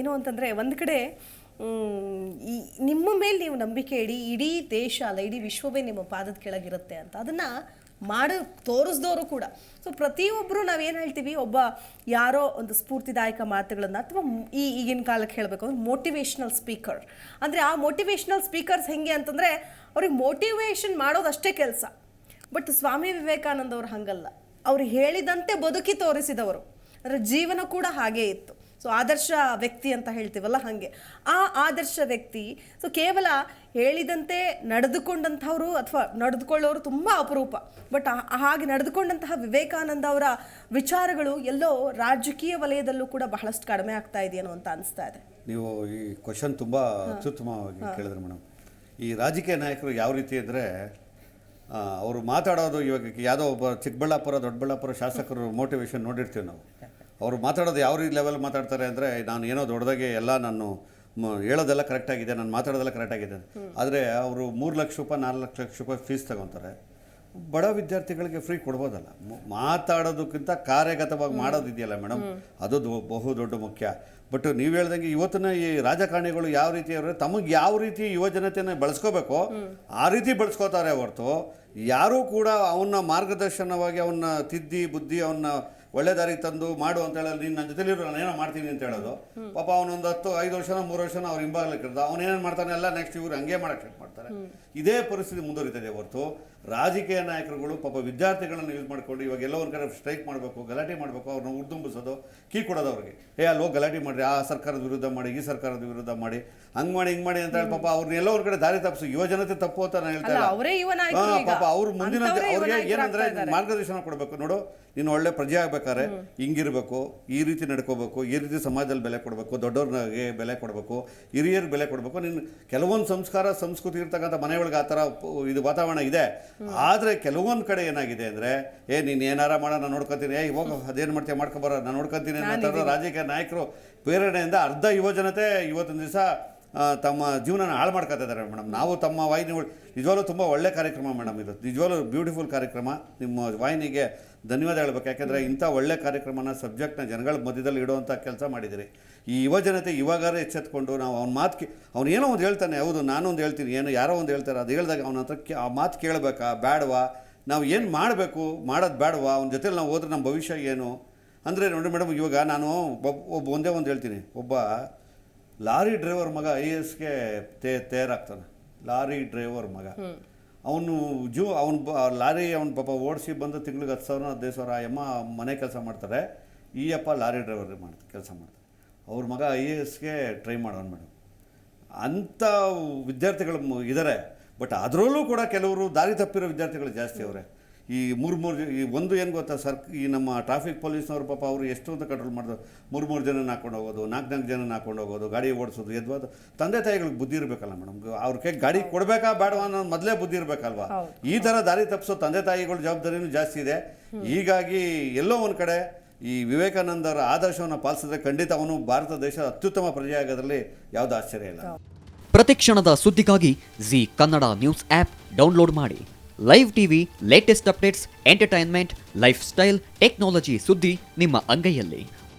ಏನು ಅಂತಂದರೆ ಒಂದು ಕಡೆ ಈ ನಿಮ್ಮ ಮೇಲೆ ನೀವು ನಂಬಿಕೆ ಇಡೀ ದೇಶ ಅಲ್ಲ, ಇಡೀ ವಿಶ್ವವೇ ನಿಮ್ಮ ಪಾದದ ಕೆಳಗಿರುತ್ತೆ ಅಂತ ಅದನ್ನು ತೋರಿಸ್ದವರು ಕೂಡ. ಸೊ ಪ್ರತಿಯೊಬ್ಬರು ನಾವೇನು ಹೇಳ್ತೀವಿ, ಒಬ್ಬ ಯಾರೋ ಒಂದು ಸ್ಫೂರ್ತಿದಾಯಕ ಮಾತುಗಳನ್ನು ಅಥವಾ ಈಗಿನ ಕಾಲಕ್ಕೆ ಹೇಳಬೇಕು ಅಂದ್ರೆ ಮೋಟಿವೇಶ್ನಲ್ ಸ್ಪೀಕರ್ ಅಂದರೆ, ಆ ಮೋಟಿವೇಶ್ನಲ್ ಸ್ಪೀಕರ್ಸ್ ಹೆಂಗೆ ಅಂತಂದರೆ ಅವ್ರಿಗೆ ಮೋಟಿವೇಶನ್ ಮಾಡೋದಷ್ಟೇ ಕೆಲಸ. ಬಟ್ ಸ್ವಾಮಿ ವಿವೇಕಾನಂದ ಅವರು ಹಾಗಲ್ಲ, ಅವ್ರು ಹೇಳಿದಂತೆ ಬದುಕಿ ತೋರಿಸಿದವರು. ಅದರ ಜೀವನ ಕೂಡ ಹಾಗೇ ಇತ್ತು. ಸೊ ಆದರ್ಶ ವ್ಯಕ್ತಿ ಅಂತ ಹೇಳ್ತೀವಲ್ಲ, ಹಾಗೆ ಆ ಆದರ್ಶ ವ್ಯಕ್ತಿ. ಸೊ ಕೇವಲ ಹೇಳಿದಂತೆ ನಡೆದುಕೊಂಡಂಥವ್ರು ಅಥವಾ ನಡೆದುಕೊಳ್ಳೋರು ತುಂಬ ಅಪರೂಪ. ಬಟ್ ಹಾಗೆ ನಡೆದುಕೊಂಡಂತಹ ವಿವೇಕಾನಂದ ಅವರ ವಿಚಾರಗಳು ಎಲ್ಲೋ ರಾಜಕೀಯ ವಲಯದಲ್ಲೂ ಕೂಡ ಬಹಳಷ್ಟು ಕಡಿಮೆ ಆಗ್ತಾ ಇದೆಯೇನೋ ಅಂತ ಅನಿಸ್ತಾ ಇದೆ. ನೀವು ಈ ಕ್ವಶನ್ ತುಂಬ ಅತ್ಯುತ್ತಮವಾಗಿ ಕೇಳಿದ್ರಿ ಮೇಡಮ್. ಈ ರಾಜಕೀಯ ನಾಯಕರು ಯಾವ ರೀತಿ ಅಂದರೆ, ಅವರು ಮಾತಾಡೋದು, ಇವಾಗ ಯಾವುದೋ ಒಬ್ಬ ಚಿಕ್ಕಬಳ್ಳಾಪುರ ದೊಡ್ಡಬಳ್ಳಾಪುರ ಶಾಸಕರು ಮೋಟಿವೇಶನ್ ನೋಡಿರ್ತೀವಿ ನಾವು. ಅವರು ಮಾತಾಡೋದು ಯಾವ ರೀತಿ ಲೆವೆಲ್ ಮಾತಾಡ್ತಾರೆ ಅಂದರೆ, ನಾನು ಏನೋ ದೊಡ್ಡದಾಗೆ ಎಲ್ಲ ನಾನು ಹೇಳೋದೆಲ್ಲ ಕರೆಕ್ಟಾಗಿದೆ, ನಾನು ಮಾತಾಡೋದೆಲ್ಲ ಕರೆಕ್ಟಾಗಿದೆ. ಆದರೆ ಅವರು 3 ಲಕ್ಷ ರೂಪಾಯಿ 4 ಲಕ್ಷ ರೂಪಾಯಿ ಫೀಸ್ ತಗೊತಾರೆ. ಬಡ ವಿದ್ಯಾರ್ಥಿಗಳಿಗೆ ಫ್ರೀ ಕೊಡ್ಬೋದಲ್ಲ. ಮಾತಾಡೋದಕ್ಕಿಂತ ಕಾರ್ಯಗತವಾಗಿ ಮಾಡೋದಿದೆಯಲ್ಲ ಮೇಡಮ್, ಅದು ಬಹು ದೊಡ್ಡ ಮುಖ್ಯ. ಬಟ್ ನೀವು ಹೇಳ್ದಂಗೆ ಇವತ್ತಿನ ಈ ರಾಜಕಾರಣಿಗಳು ಯಾವ ರೀತಿ ಅವರೇ ತಮಗೆ ಯಾವ ರೀತಿ ಯುವಜನತೆಯನ್ನು ಬಳಸ್ಕೋಬೇಕೋ ಆ ರೀತಿ ಬಳಸ್ಕೋತಾರೆ ಹೊರತು ಯಾರೂ ಕೂಡ ಅವನ್ನ ಮಾರ್ಗದರ್ಶನವಾಗಿ ಅವನ್ನ ತಿದ್ದಿ ಬುದ್ಧಿ ಅವನ್ನ ಒಳ್ಳೆ ದಾರಿಗೆ ತಂದು ಮಾಡು ಅಂತ ಹೇಳೋದು, ನೀನು ನನ್ನ ಜೊತೆಲಿರೋ ನಾನು ಏನೋ ಮಾಡ್ತೀನಿ ಅಂತ ಹೇಳೋದು. ಪಾಪ ಅವನೊಂದು 5 ವರ್ಷನೋ 3 ವರ್ಷನೋ ಅವ್ರು ಹಿಂಬಾಗ್ಲಿಕ್ಕೆ ಇರ್ದ, ಅವನೇನು ಮಾಡ್ತಾನೆ ಎಲ್ಲ ನೆಕ್ಸ್ಟ್ ಇವ್ರು ಹಂಗೆ ಮಾಡಕ್ಕೆ ಶುರು ಮಾಡ್ತಾರೆ. ಇದೇ ಪರಿಸ್ಥಿತಿ ಮುಂದುವರಿತದೆ ಹೊರತು ರಾಜಕೀಯ ನಾಯಕರುಗಳು ಪಾಪ ವಿದ್ಯಾರ್ಥಿಗಳನ್ನು ಯೂಸ್ ಮಾಡ್ಕೊಂಡು ಇವಾಗ ಎಲ್ಲೋ ಒಂದು ಕಡೆ ಸ್ಟ್ರೈಕ್ ಮಾಡಬೇಕು, ಗಲಾಟೆ ಮಾಡಬೇಕು, ಅವ್ರನ್ನ ಉರ್ದುಂಬಿಸೋದು, ಕೀ ಕೊಡೋದು ಅವ್ರಿಗೆ. ಅಲ್ಲಿ ಹೋಗಿ ಗಲಾಟೆ ಮಾಡಿರಿ, ಆ ಸರ್ಕಾರದ ವಿರುದ್ಧ ಮಾಡಿ, ಈ ಸರ್ಕಾರದ ವಿರುದ್ಧ ಮಾಡಿ, ಹಂಗೆ ಮಾಡಿ ಹಿಂಗೆ ಮಾಡಿ ಅಂತ ಹೇಳಿ ಪಾಪ ಅವ್ರನ್ನ ಎಲ್ಲೋ ಒಂದು ಕಡೆ ದಾರಿ ತಪ್ಪಿಸು. ಯುವಜನತೆ ತಪ್ಪು ಅಂತ ನಾನು ಹೇಳ್ತಾ ಇಲ್ಲ. ಪಾಪ ಅವ್ರು ಮುಂದಿನ ಅವ್ರಿಗೆ ಏನಂದ್ರೆ ಮಾರ್ಗದರ್ಶನ ಕೊಡಬೇಕು. ನೋಡು, ನೀನು ಒಳ್ಳೆ ಪ್ರಜೆ ಆಗ್ಬೇಕಾದ್ರೆ ಹಿಂಗಿರ್ಬೇಕು, ಈ ರೀತಿ ನಡ್ಕೋಬೇಕು, ಈ ರೀತಿ ಸಮಾಜದಲ್ಲಿ ಬೆಲೆ ಕೊಡಬೇಕು, ದೊಡ್ಡವ್ರಿಗೆ ಬೆಲೆ ಕೊಡಬೇಕು, ಹಿರಿಯರಿಗೆ ಬೆಲೆ ಕೊಡಬೇಕು. ನೀನು ಕೆಲವೊಂದು ಸಂಸ್ಕಾರ ಸಂಸ್ಕೃತಿ ಇರ್ತಕ್ಕಂಥ ಮನೆಯೊಳಗೆ ಆ ಥರ ಇದು ವಾತಾವರಣ ಇದೆ. ಆದರೆ ಕೆಲವೊಂದು ಕಡೆ ಏನಾಗಿದೆ ಅಂದರೆ, ನೀನು ಏನಾರ ಮಾಡೋ ನಾನು ನೋಡ್ಕೊತೀನಿ, ಇವಾಗ ಅದೇನು ಮಾಡ್ತೀಯ ಮಾಡ್ಕೊಬಾರ ನಾನು ನೋಡ್ಕೊತೀನಿ ಅನ್ನೋ ರಾಜಕೀಯ ನಾಯಕರು ಪ್ರೇರಣೆಯಿಂದ ಅರ್ಧ ಯುವಜನತೆ ಇವತ್ತಿನ ದಿವಸ ತಮ್ಮ ಜೀವನ ಹಾಳು ಮಾಡ್ಕೊತಾ ಇದ್ದಾರೆ ಮೇಡಮ್. ನಾವು ತಮ್ಮ ವಾಹಿನಿ ನಿಜವಾಗ್ಲೂ ತುಂಬ ಒಳ್ಳೆ ಕಾರ್ಯಕ್ರಮ ಮೇಡಮ್, ಇದು ನಿಜವಾಗ್ಲೂ ಬ್ಯೂಟಿಫುಲ್ ಕಾರ್ಯಕ್ರಮ. ನಿಮ್ಮ ವಾಹಿನಿಗೆ ಧನ್ಯವಾದ ಹೇಳ್ಬೇಕು. ಯಾಕೆಂದರೆ ಇಂಥ ಒಳ್ಳೆ ಕಾರ್ಯಕ್ರಮನ ಸಬ್ಜೆಕ್ಟ್ನ ಜನಗಳ ಮಧ್ಯದಲ್ಲಿ ಇಡುವಂಥ ಕೆಲಸ ಮಾಡಿದ್ದೀರಿ. ಈ ಯುವಜನತೆ ಇವಾಗಾರೆ ಎಚ್ಚೆತ್ಕೊಂಡು ನಾವು ಅವ್ನ ಮಾತು ಅವ್ನು ಏನೋ ಒಂದು ಹೇಳ್ತಾನೆ, ಹೌದು ನಾನೊಂದು ಹೇಳ್ತೀನಿ, ಏನೋ ಯಾರೋ ಒಂದು ಹೇಳ್ತಾರೆ, ಅದು ಹೇಳಿದಾಗ ಅವನ ಹತ್ರ ಆ ಮಾತು ಕೇಳಬೇಕಾ ಬೇಡವಾ, ನಾವು ಏನು ಮಾಡಬೇಕು ಮಾಡೋದು ಬೇಡವಾ, ಅವನ ಜೊತೆಲಿ ನಾವು ಹೋದ್ರೆ ನಮ್ಮ ಭವಿಷ್ಯ ಏನು ಅಂದರೆ. ನೋಡಿ ಮೇಡಮ್, ಇವಾಗ ನಾನು ಒಂದೇ ಒಂದು ಹೇಳ್ತೀನಿ. ಒಬ್ಬ ಲಾರಿ ಡ್ರೈವರ್ ಮಗ IASಗೆ ತಯಾರಾಗ್ತಾನೆ. ಲಾರಿ ಡ್ರೈವರ್ ಮಗ ಅವನು ಲಾರಿ ಅವನು ಪಾಪ ಓಡಿಸಿ ಬಂದು ತಿಂಗಳಿಗೆ 10,000 15,000 ಅಮ್ಮ ಮನೆ ಕೆಲಸ ಮಾಡ್ತಾರೆ. ಈ ಅಪ್ಪ ಲಾರಿ ಡ್ರೈವರ್ ಕೆಲಸ ಮಾಡ್ತಾರೆ. ಅವ್ರ ಮಗ IASಗೆ ಟ್ರೈ ಮಾಡೋನು ಮೇಡಮ್. ಅಂಥ ವಿದ್ಯಾರ್ಥಿಗಳು ಇದ್ದಾರೆ. ಬಟ್ ಅದರಲ್ಲೂ ಕೂಡ ಕೆಲವರು ದಾರಿ ತಪ್ಪಿರೋ ವಿದ್ಯಾರ್ಥಿಗಳು ಜಾಸ್ತಿ ಅವರೇ. ಈ ಒಂದು ಏನು ಗೊತ್ತಾ ಈ ನಮ್ಮ ಟ್ರಾಫಿಕ್ ಪೊಲೀಸ್ನವ್ರು ಪಾಪ ಅವರು ಎಷ್ಟು ಅಂತ ಕಂಟ್ರೋಲ್ ಮಾಡಿದ್ರು. 3 ಜನನ ಹಾಕೊಂಡು ಹೋಗೋದು, 4 ಜನನ ಹಾಕೊಂಡು ಹೋಗೋದು, ಗಾಡಿ ಓಡಿಸೋದು, ಎದ್ವಾದ ತಂದೆ ತಾಯಿಗಳಿಗೆ ಬುದ್ಧಿ ಇರಬೇಕಲ್ಲ ಮೇಡಮ್. ಅವ್ರ ಕೈ ಗಾಡಿ ಕೊಡಬೇಕಾ ಬೇಡವಾ ಅನ್ನೋ ಮೊದಲೇ ಬುದ್ಧಿ ಇರಬೇಕಲ್ವಾ. ಈ ಥರ ದಾರಿ ತಪ್ಪಿಸೋ ತಂದೆ ತಾಯಿಗಳ ಜವಾಬ್ದಾರಿನೂ ಜಾಸ್ತಿ ಇದೆ. ಹೀಗಾಗಿ ಎಲ್ಲೋ ಒಂದು ಕಡೆ ಈ ವಿವೇಕಾನಂದರ ಆದರ್ಶವನ್ನು ಪಾಲಿಸಿದ್ರೆ ಖಂಡಿತ ಅವನು ಭಾರತ ದೇಶ ಅತ್ಯುತ್ತಮ ಪ್ರಜೆ ಆಗೋದ್ರಲ್ಲಿ ಯಾವುದೂ ಆಶ್ಚರ್ಯ ಇಲ್ಲ. ಪ್ರತಿಕ್ಷಣದ ಸುದ್ದಿಗಾಗಿ Zee Kannada news app download ಮಾಡಿ. Live TV, latest updates, entertainment, lifestyle, technology ಸುದ್ದಿ ನಿಮ್ಮ ಅಂಗೈಯಲ್ಲಿ.